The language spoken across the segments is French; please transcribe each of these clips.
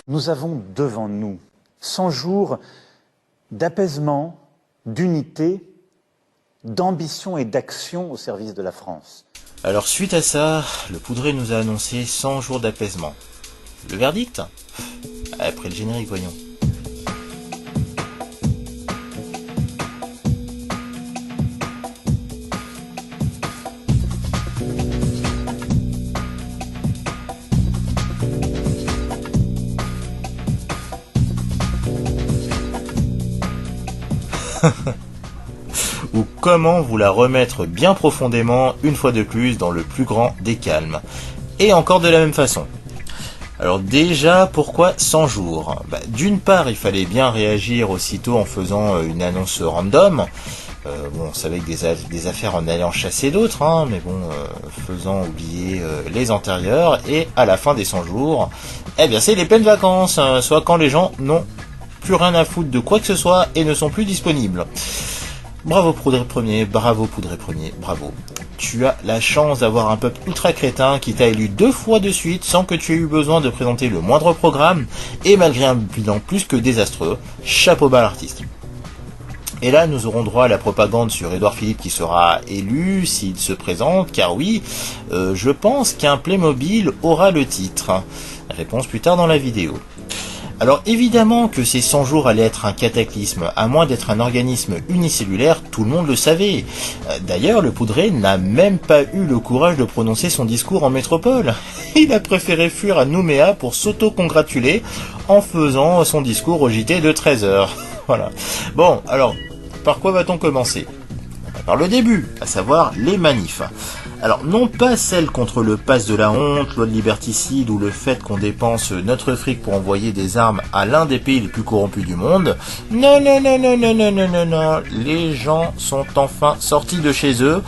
Nous avons devant nous 100 jours d'apaisement, d'unité, d'ambition et d'action au service de la France. Alors suite à ça, le Poudré nous a annoncé 100 jours d'apaisement. Le verdict ? Après le générique, voyons. Ou comment vous la remettre bien profondément, une fois de plus, dans le plus grand des calmes. Et encore de la même façon. Alors déjà, pourquoi 100 jours ? D'une part, il fallait bien réagir aussitôt en faisant une annonce random. On savait que des affaires en allant chasser d'autres, mais faisant oublier les antérieurs. Et à la fin des 100 jours, c'est les pleines vacances, soit quand les gens n'ont plus rien à foutre de quoi que ce soit et ne sont plus disponibles. Bravo Poudré Premier, bravo Poudré Premier, bravo. Tu as la chance d'avoir un peuple ultra crétin qui t'a élu 2 fois de suite sans que tu aies eu besoin de présenter le moindre programme et malgré un bilan plus que désastreux. Chapeau bas à l'artiste. Et là, nous aurons droit à la propagande sur Édouard Philippe qui sera élu s'il se présente, car oui, je pense qu'un Playmobil aura le titre. Réponse plus tard dans la vidéo. Alors évidemment que ces 100 jours allaient être un cataclysme, à moins d'être un organisme unicellulaire, tout le monde le savait. D'ailleurs, le Poudré n'a même pas eu le courage de prononcer son discours en métropole. Il a préféré fuir à Nouméa pour s'auto-congratuler en faisant son discours au JT de 13h. Voilà. Bon, alors, par quoi va-t-on commencer ? Par le début, à savoir les manifs. Alors, non pas celle contre le pass de la honte, loi de liberticide ou le fait qu'on dépense notre fric pour envoyer des armes à l'un des pays les plus corrompus du monde. Non. Les gens sont enfin sortis de chez eux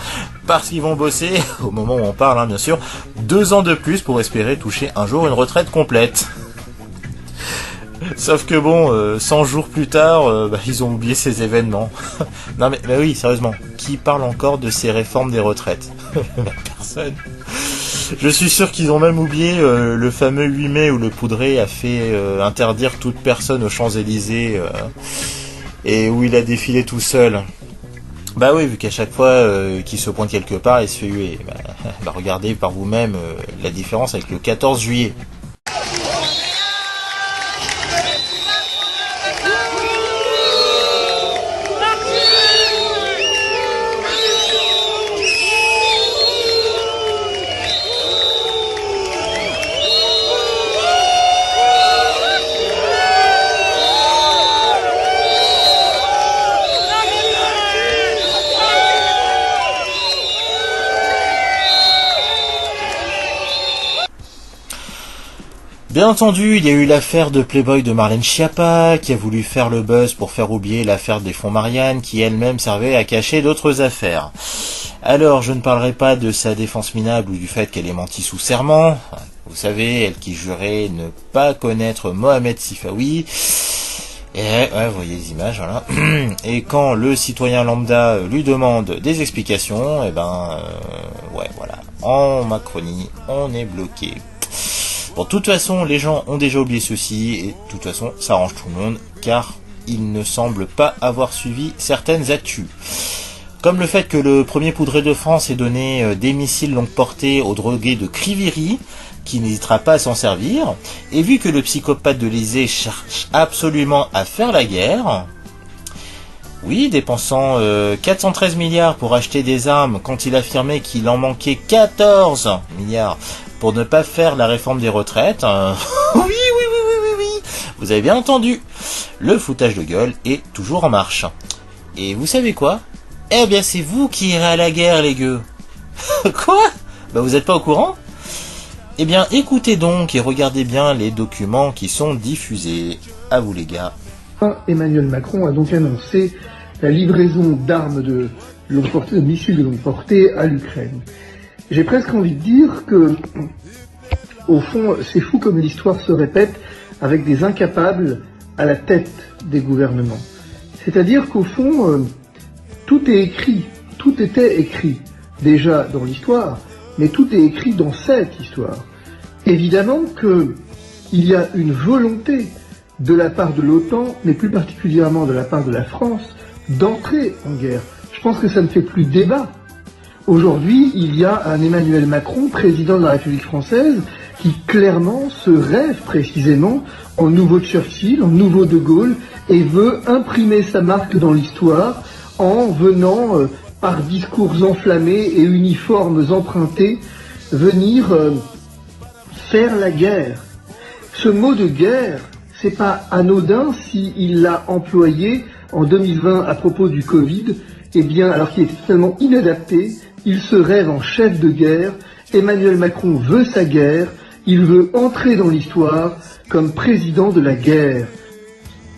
parce qu'ils vont bosser, au moment où on parle, bien sûr, 2 ans de plus pour espérer toucher un jour une retraite complète. Sauf que 100 jours plus tard, ils ont oublié ces événements. Non mais oui, sérieusement, qui parle encore de ces réformes des retraites ? Personne. Je suis sûr qu'ils ont même oublié le fameux 8 mai où le Poudré a fait interdire toute personne aux Champs-Élysées et où il a défilé tout seul. Oui, vu qu'à chaque fois qu'il se pointe quelque part, il se fait huer. Regardez par vous-même la différence avec le 14 juillet. Bien entendu, il y a eu l'affaire de Playboy de Marlène Schiappa, qui a voulu faire le buzz pour faire oublier l'affaire des fonds Marianne, qui elle-même servait à cacher d'autres affaires. Alors, je ne parlerai pas de sa défense minable ou du fait qu'elle ait menti sous serment. Vous savez, elle qui jurait ne pas connaître Mohamed Sifawi. Et vous voyez les images, voilà. Et quand le citoyen lambda lui demande des explications, voilà. En Macronie, on est bloqué. Bon, de toute façon, les gens ont déjà oublié ceci, et de toute façon, ça arrange tout le monde, car ils ne semblent pas avoir suivi certaines actus. Comme le fait que le premier Poudré de France ait donné des missiles longue portée aux drogués de Kriviri, qui n'hésitera pas à s'en servir, et vu que le psychopathe de l'Élysée cherche absolument à faire la guerre, oui, dépensant 413 milliards pour acheter des armes quand il affirmait qu'il en manquait 14 milliards pour ne pas faire la réforme des retraites. Oui, vous avez bien entendu. Le foutage de gueule est toujours en marche. Et vous savez quoi ? C'est vous qui irez à la guerre, les gueux. Quoi ? Vous n'êtes pas au courant ? Écoutez donc et regardez bien les documents qui sont diffusés. À vous, les gars. Emmanuel Macron a donc annoncé la livraison d'armes de missiles de longue portée à l'Ukraine. J'ai presque envie de dire que, au fond, c'est fou comme l'histoire se répète avec des incapables à la tête des gouvernements. C'est-à-dire qu'au fond, tout est écrit, tout était écrit déjà dans l'histoire, mais tout est écrit dans cette histoire. Évidemment que il y a une volonté de la part de l'OTAN, mais plus particulièrement de la part de la France, d'entrer en guerre. Je pense que ça ne fait plus débat. Aujourd'hui, il y a un Emmanuel Macron, président de la République française, qui clairement se rêve précisément en nouveau Churchill, en nouveau De Gaulle, et veut imprimer sa marque dans l'histoire en venant, par discours enflammés et uniformes empruntés, venir faire la guerre. Ce mot de guerre, c'est pas anodin s'il l'a employé en 2020 à propos du Covid, eh bien, alors qu'il était totalement inadapté, il se rêve en chef de guerre. Emmanuel Macron veut sa guerre, il veut entrer dans l'histoire comme président de la guerre.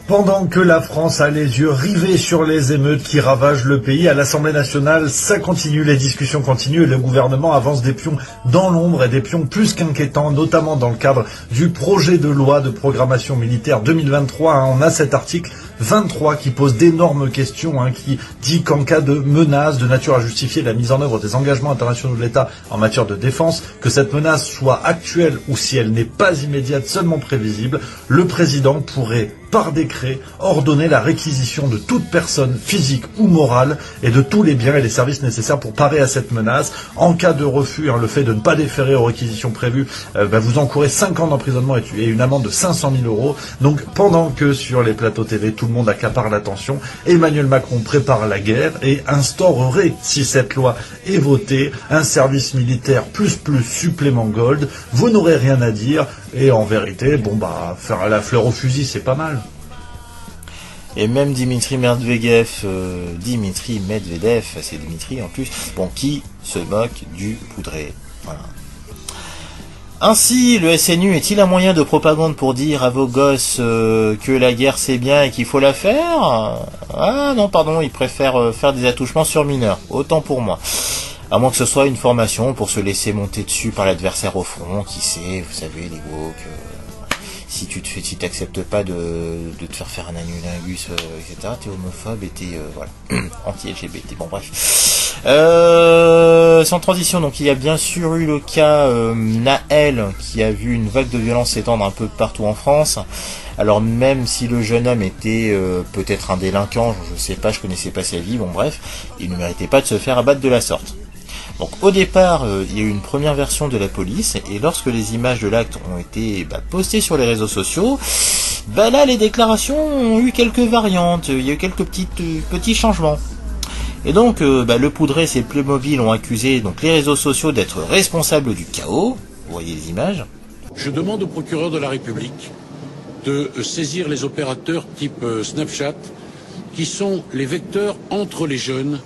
Pendant que la France a les yeux rivés sur les émeutes qui ravagent le pays, à l'Assemblée nationale, ça continue, les discussions continuent et le gouvernement avance des pions dans l'ombre et des pions plus qu'inquiétants, notamment dans le cadre du projet de loi de programmation militaire 2023. On a cet article 23 qui pose d'énormes questions, qui dit qu'en cas de menace de nature à justifier la mise en œuvre des engagements internationaux de l'État en matière de défense, que cette menace soit actuelle ou si elle n'est pas immédiate, seulement prévisible, le président pourrait par décret, ordonner la réquisition de toute personne physique ou morale et de tous les biens et les services nécessaires pour parer à cette menace. En cas de refus, le fait de ne pas déférer aux réquisitions prévues, vous encourez 5 ans d'emprisonnement et une amende de 500 000 €. Donc pendant que sur les plateaux TV, tout le monde accapare l'attention, Emmanuel Macron prépare la guerre et instaurerait, si cette loi est votée, un service militaire plus supplément gold. Vous n'aurez rien à dire et en vérité, faire la fleur au fusil, c'est pas mal. Et même Dimitri Medvedev, c'est Dimitri en plus, qui se moque du poudré. Voilà. Ainsi, le SNU est-il un moyen de propagande pour dire à vos gosses que la guerre c'est bien et qu'il faut la faire ? Ah non, pardon, ils préfèrent faire des attouchements sur mineurs. Autant pour moi. À moins que ce soit une formation pour se laisser monter dessus par l'adversaire au front, qui sait, vous savez, les woke... Si t'acceptes pas de te faire un annulingus, etc., t'es homophobe et t'es anti-LGBT. Bon bref. Sans transition, donc il y a bien sûr eu le cas Naël qui a vu une vague de violence s'étendre un peu partout en France. Alors même si le jeune homme était peut-être un délinquant, je sais pas, je connaissais pas sa vie, bon bref, il ne méritait pas de se faire abattre de la sorte. Donc au départ, il y a eu une première version de la police, et lorsque les images de l'acte ont été postées sur les réseaux sociaux, là les déclarations ont eu quelques variantes, il y a eu quelques petits changements. Et donc le poudré et ses Playmobil ont accusé donc les réseaux sociaux d'être responsables du chaos. Vous voyez les images. Je demande au procureur de la République de saisir les opérateurs type Snapchat, qui sont les vecteurs entre les jeunes,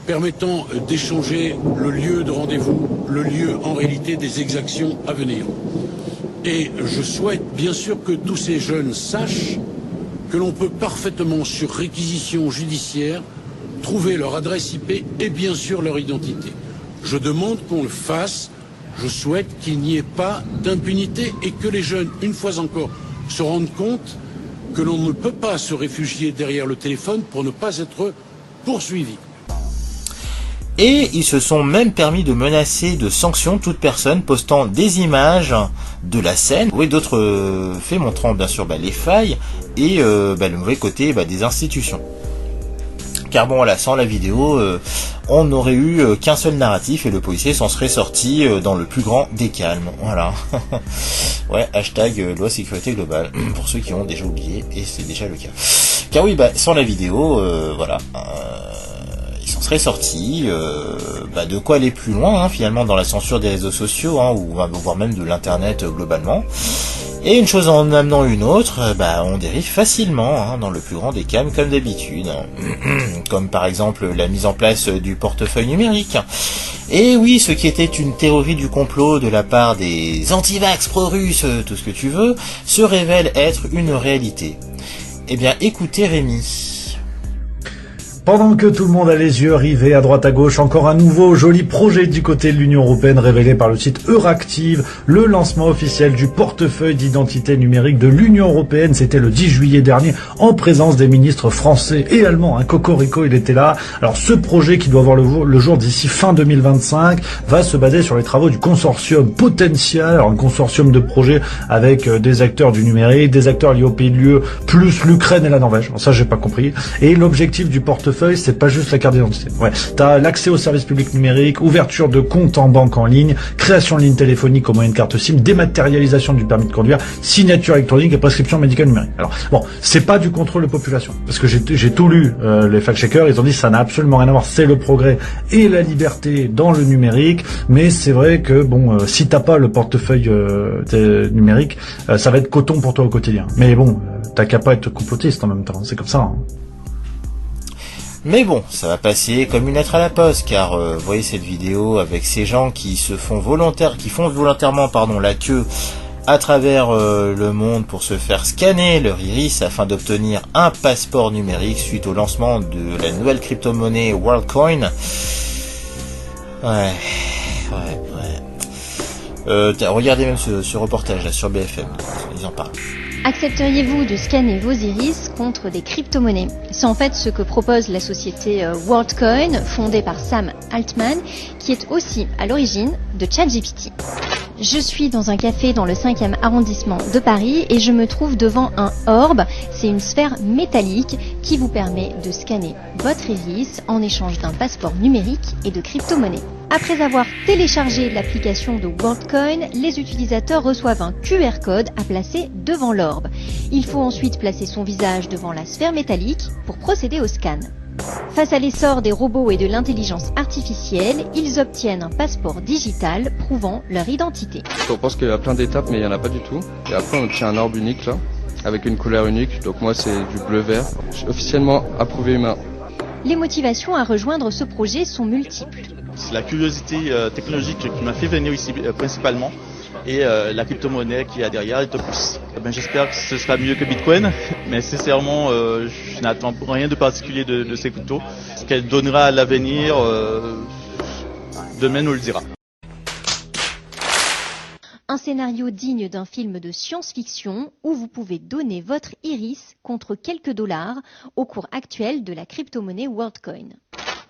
permettant d'échanger le lieu de rendez-vous, le lieu en réalité des exactions à venir. Et je souhaite bien sûr que tous ces jeunes sachent que l'on peut parfaitement, sur réquisition judiciaire, trouver leur adresse IP et bien sûr leur identité. Je demande qu'on le fasse, je souhaite qu'il n'y ait pas d'impunité et que les jeunes, une fois encore, se rendent compte que l'on ne peut pas se réfugier derrière le téléphone pour ne pas être poursuivi. Et ils se sont même permis de menacer de sanctions toute personne postant des images de la scène ou d'autres faits montrant bien sûr les failles et le mauvais côté des institutions. Car sans la vidéo, on n'aurait eu qu'un seul narratif et le policier s'en serait sorti dans le plus grand des calmes. Voilà. Ouais, hashtag loi sécurité globale, pour ceux qui ont déjà oublié, et c'est déjà le cas. Car oui, sans la vidéo, il s'en serait sorti, de quoi aller plus loin finalement dans la censure des réseaux sociaux, ou voire même de l'internet globalement. Et une chose en amenant une autre, on dérive facilement dans le plus grand des calmes comme d'habitude. Comme par exemple la mise en place du portefeuille numérique. Et oui, ce qui était une théorie du complot de la part des anti-vax pro-russes, tout ce que tu veux, se révèle être une réalité. Eh bien écoutez Rémi. Pendant que tout le monde a les yeux rivés à droite à gauche, encore un nouveau joli projet du côté de l'Union européenne révélé par le site Euractiv, le lancement officiel du portefeuille d'identité numérique de l'Union européenne. C'était le 10 juillet dernier en présence des ministres français et allemands. Cocorico, il était là. Alors ce projet qui doit voir le jour d'ici fin 2025 va se baser sur les travaux du consortium Potential, alors un consortium de projets avec des acteurs du numérique, des acteurs liés au pays de l'UE, plus l'Ukraine et la Norvège. Bon, ça j'ai pas compris. Et l'objectif du portefeuille, c'est pas juste la carte d'identité. Ouais, t'as l'accès aux services publics numériques, ouverture de comptes en banque en ligne, création de lignes téléphoniques au moyen de carte SIM, dématérialisation du permis de conduire, signature électronique et prescription médicale numérique. Alors bon, c'est pas du contrôle de population, parce que j'ai tout lu, les fact-checkers, ils ont dit que ça n'a absolument rien à voir, c'est le progrès et la liberté dans le numérique, mais c'est vrai que bon, si t'as pas le portefeuille numérique, ça va être coton pour toi au quotidien. Mais bon, t'as qu'à pas être complotiste en même temps, c'est comme ça. Hein. Mais bon, ça va passer comme une lettre à la poste, car vous voyez cette vidéo avec ces gens qui font volontairement la queue à travers le monde pour se faire scanner leur iris afin d'obtenir un passeport numérique suite au lancement de la nouvelle crypto-monnaie WorldCoin. Ouais. Regardez même ce reportage là sur BFM, ils en parlent. Accepteriez-vous de scanner vos iris contre des crypto-monnaies? C'est en fait ce que propose la société WorldCoin, fondée par Sam Altman, qui est aussi à l'origine de ChatGPT. Je suis dans un café dans le 5e arrondissement de Paris et je me trouve devant un orbe. C'est une sphère métallique qui vous permet de scanner votre iris en échange d'un passeport numérique et de crypto-monnaies. Après avoir téléchargé l'application de WorldCoin, les utilisateurs reçoivent un QR code à placer devant l'orbe. Il faut ensuite placer son visage devant la sphère métallique pour procéder au scan. Face à l'essor des robots et de l'intelligence artificielle, ils obtiennent un passeport digital prouvant leur identité. On pense qu'il y a plein d'étapes, mais il n'y en a pas du tout. Et après, on obtient un orbe unique là, avec une couleur unique. Donc moi, c'est du bleu-vert. Je suis officiellement approuvé humain. Les motivations à rejoindre ce projet sont multiples. C'est la curiosité technologique qui m'a fait venir ici principalement et la crypto-monnaie qui est derrière et Topus. J'espère que ce sera mieux que Bitcoin, mais sincèrement, je n'attends rien de particulier de ces cryptos. Ce qu'elle donnera à l'avenir, demain nous le dira. Un scénario digne d'un film de science-fiction où vous pouvez donner votre iris contre quelques dollars au cours actuel de la crypto-monnaie WorldCoin.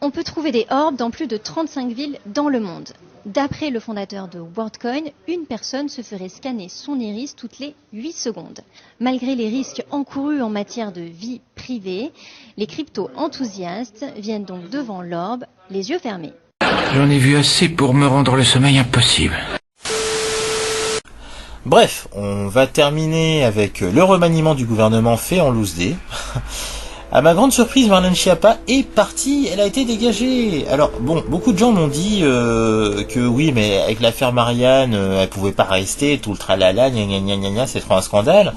On peut trouver des orbes dans plus de 35 villes dans le monde. D'après le fondateur de WorldCoin, une personne se ferait scanner son iris toutes les 8 secondes. Malgré les risques encourus en matière de vie privée, les crypto-enthousiastes viennent donc devant l'orbe, les yeux fermés. J'en ai vu assez pour me rendre le sommeil impossible. Bref, on va terminer avec le remaniement du gouvernement fait en loose day. À ma grande surprise, Marlène Schiappa est partie, elle a été dégagée. Alors bon, beaucoup de gens m'ont dit que oui, mais avec l'affaire Marianne, elle pouvait pas rester, tout le tralala, gna gna gna gna, c'est trop un scandale.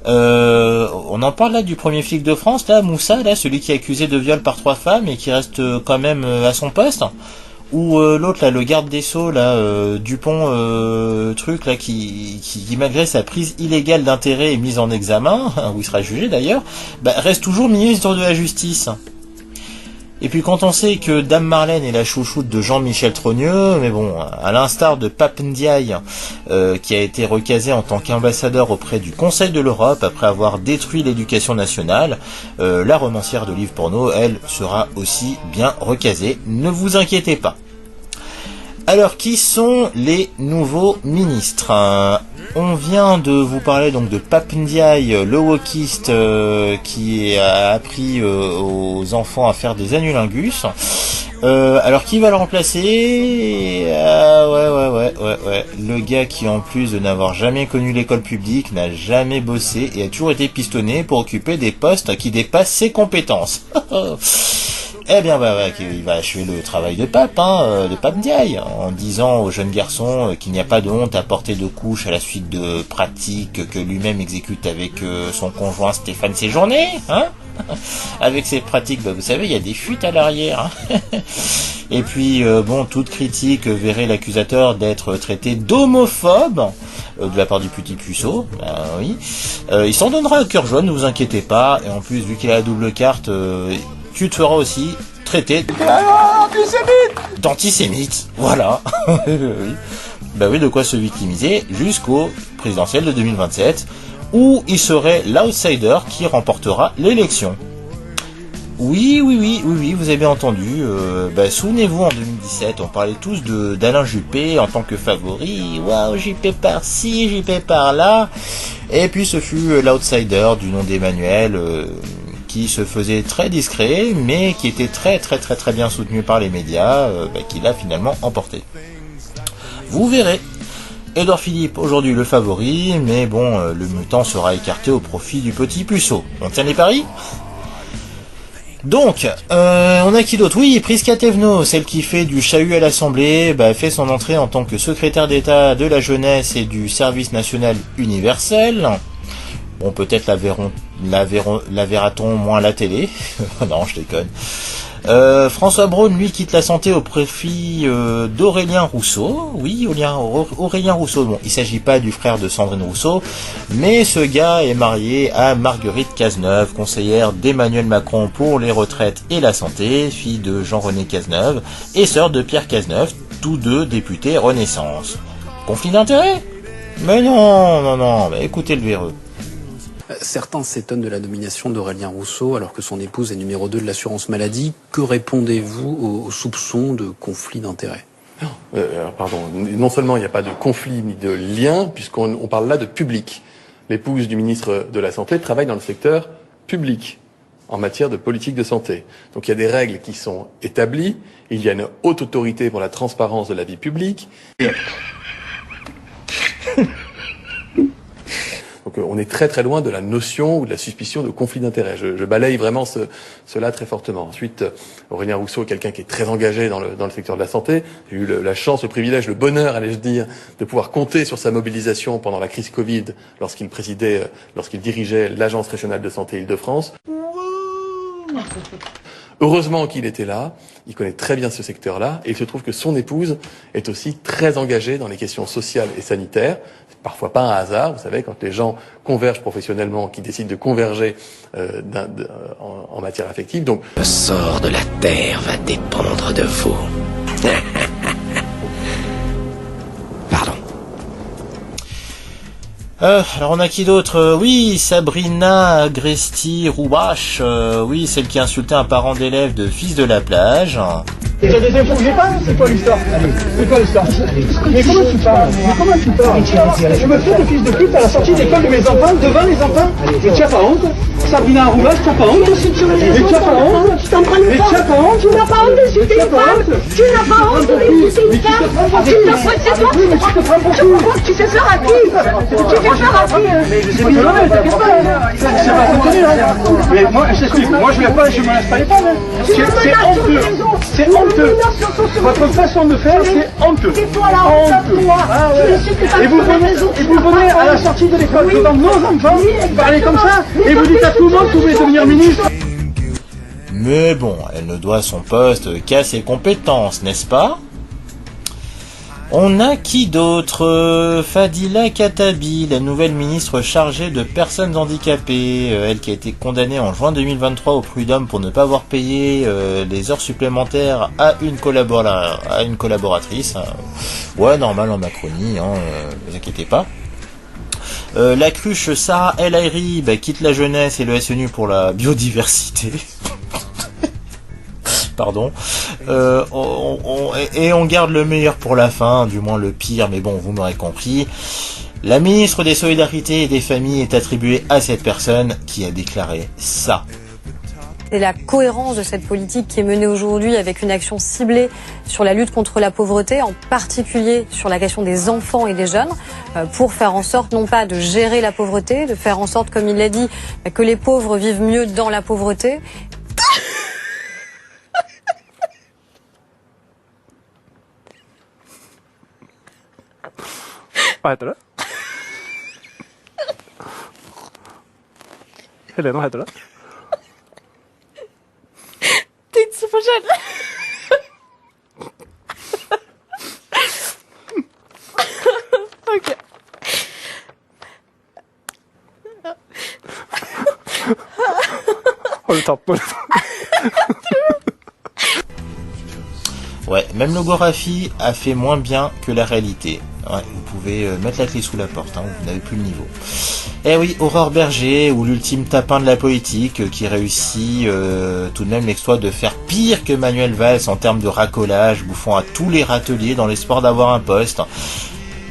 On en parle là du premier flic de France, là, Moussa, là, celui qui est accusé de viol par 3 femmes et qui reste quand même à son poste. Ou l'autre là, le garde des Sceaux là, Dupont, truc là, qui malgré sa prise illégale d'intérêt et mise en examen, où il sera jugé d'ailleurs, reste toujours ministre de la Justice. Et puis quand on sait que Dame Marlène est la chouchoute de Jean-Michel Trogneux, mais bon, à l'instar de Pape Ndiaye, qui a été recasé en tant qu'ambassadeur auprès du Conseil de l'Europe après avoir détruit l'éducation nationale, la romancière de livres porno, elle, sera aussi bien recasée, ne vous inquiétez pas. Alors, qui sont les nouveaux ministres? On vient de vous parler donc de Pape Ndiaye, le wokiste qui a appris aux enfants à faire des annulingus. Alors, qui va le remplacer? Ouais. Le gars qui, en plus de n'avoir jamais connu l'école publique, n'a jamais bossé et a toujours été pistonné pour occuper des postes qui dépassent ses compétences. Eh bien, il va achever le travail de Pape Ndiaye, en disant aux jeunes garçons qu'il n'y a pas de honte à porter 2 couches à la suite de pratiques que lui-même exécute avec son conjoint Stéphane Séjourné, hein. Avec ces pratiques, vous savez, il y a des fuites à l'arrière. Hein. Et puis, toute critique verrait l'accusateur d'être traité d'homophobe de la part du petit puceau. Oui. Il s'en donnera à cœur joie, ne vous inquiétez pas. Et en plus, vu qu'il a la double carte, tu te feras aussi traiter d'antisémite. Voilà. Oui. Bah oui, de quoi se victimiser jusqu'au présidentiel de 2027, où il serait l'outsider qui remportera l'élection. Oui, vous avez bien entendu. Souvenez-vous, en 2017, on parlait tous d'Alain Juppé en tant que favori. Waouh, Juppé par-ci, Juppé par-là. Et puis ce fut l'outsider du nom d'Emmanuel, qui se faisait très discret, mais qui était très bien soutenu par les médias, qui l'a finalement emporté. Vous verrez. Édouard Philippe, aujourd'hui le favori, mais bon, le mutant sera écarté au profit du petit puceau. On tient les paris ? Donc, on a qui d'autre ? Oui, Prisca Thévenot, celle qui fait du chahut à l'Assemblée, fait son entrée en tant que secrétaire d'État de la jeunesse et du service national universel. Bon, peut-être la verra-t-on moins à la télé. Non, je déconne. François Braun, lui, quitte la santé au profit d'Aurélien Rousseau. Oui, Aurélien Rousseau. Bon, il s'agit pas du frère de Sandrine Rousseau, mais ce gars est marié à Marguerite Cazeneuve, conseillère d'Emmanuel Macron pour les retraites et la santé, fille de Jean-René Cazeneuve et sœur de Pierre Cazeneuve, tous deux députés Renaissance. Conflit d'intérêts ? Mais non, écoutez le véreux. Certains s'étonnent de la nomination d'Aurélien Rousseau alors que son épouse est numéro 2 de l'assurance maladie. Que répondez-vous aux soupçons de conflit d'intérêts ? Non seulement il n'y a pas de conflit ni de lien, puisqu'on parle là de public. L'épouse du ministre de la Santé travaille dans le secteur public en matière de politique de santé. Donc il y a des règles qui sont établies, il y a une haute autorité pour la transparence de la vie publique. Donc on est très loin de la notion ou de la suspicion de conflit d'intérêts. Je balaye vraiment cela très fortement. Ensuite, Aurélien Rousseau est quelqu'un qui est très engagé dans le secteur de la santé. J'ai eu la chance, le privilège, le bonheur, allais-je dire, de pouvoir compter sur sa mobilisation pendant la crise Covid lorsqu'il dirigeait l'Agence régionale de santé Île-de-France. Heureusement qu'il était là, il connaît très bien ce secteur-là, et il se trouve que son épouse est aussi très engagée dans les questions sociales et sanitaires. C'est parfois pas un hasard, vous savez, quand les gens convergent professionnellement, qui décident de converger en matière affective. Donc, le sort de la terre va dépendre de vous. Pardon. Alors on a qui d'autre ? Oui, Sabrina Agresti-Roubache, oui, celle qui insultait un parent d'élève de Fils de la plage. Et t'as des infos que j'ai pas ? C'est quoi l'histoire ? C'est quoi l'histoire ? Mais comment tu parles ? Je me fais de fils de pute à la sortie d'école de mes enfants, devant les enfants. Mais tu as pas honte ? Sabrina Roubache, tu as pas honte ? Mais tu as pas honte ? Mais tu as pas honte ? Tu n'as pas honte d'insulter une femme ? Tu n'as pas honte d'insulter une femme ? Tu n'as pas, c'est toi qui te prends pour qui ? Tu te sers à qui ? Tu te sers à qui ? Mais je sais pas, t'inquiète pas, c'est pas contenir, hein. Mais moi, je t'explique, moi je me laisse pas les femmes, hein. C'est honteux, c'est honteux. Votre façon de faire, c'est honteux. C'est toi la honte, toi. Et vous venez à la sortie de l'école devant nos enfants, parler comme ça, et vous dites à tout le monde que vous voulez devenir ministre. Mais bon, elle ne doit son poste qu'à ses compétences, n'est-ce pas ? On a qui d'autre ? Fadila Khattabi, la nouvelle ministre chargée de personnes handicapées, elle qui a été condamnée en juin 2023 au prud'homme pour ne pas avoir payé les heures supplémentaires à une collaboratrice. Ouais, normal en Macronie, ne vous inquiétez pas. La cruche Sarah El Haïry quitte la jeunesse et le SNU pour la biodiversité. Pardon. Et on garde le meilleur pour la fin, du moins le pire, mais bon, vous m'aurez compris. La ministre des Solidarités et des Familles est attribuée à cette personne qui a déclaré ça. C'est la cohérence de cette politique qui est menée aujourd'hui avec une action ciblée sur la lutte contre la pauvreté, en particulier sur la question des enfants et des jeunes, pour faire en sorte non pas de gérer la pauvreté, de faire en sorte, comme il l'a dit, que les pauvres vivent mieux dans la pauvreté. Hva heter det? Helene, hva heter det? Tidsforskjell. Ok. Har du tatt noe? Ouais, même le Gorafi a fait moins bien que la réalité. Ouais, vous pouvez mettre la clé sous la porte, hein, vous n'avez plus le niveau. Eh oui, Aurore Berger, ou l'ultime tapin de la politique, qui réussit tout de même l'exploit de faire pire que Manuel Valls en termes de racolage, bouffant à tous les râteliers dans l'espoir d'avoir un poste.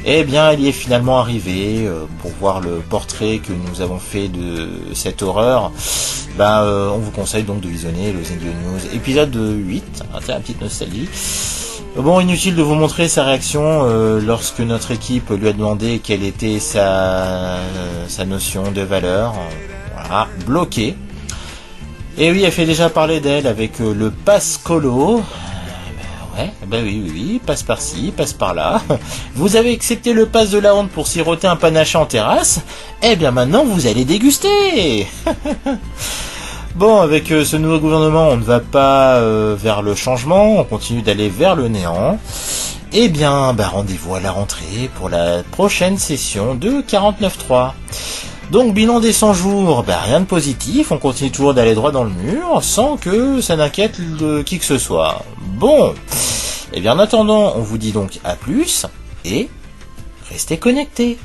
Eh bien, il y est finalement arrivé. Pour voir le portrait que nous avons fait de cette horreur, on vous conseille donc de visionner le Zindio News épisode 8, c'est la petite nostalgie. Bon, inutile de vous montrer sa réaction lorsque notre équipe lui a demandé quelle était sa notion de valeur. Voilà, bloqué. Et oui, elle fait déjà parler d'elle avec le passe colo. Ouais, oui, passe par-ci, passe par-là. Vous avez accepté le pass de la honte pour siroter un panaché en terrasse. Eh bien maintenant, vous allez déguster. Bon, avec ce nouveau gouvernement, on ne va pas vers le changement, on continue d'aller vers le néant. Eh bien, rendez-vous à la rentrée pour la prochaine session de 49.3. Donc, bilan des 100 jours, rien de positif, on continue toujours d'aller droit dans le mur, sans que ça n'inquiète qui que ce soit. Bon, eh bien en attendant, on vous dit donc à plus, et restez connectés.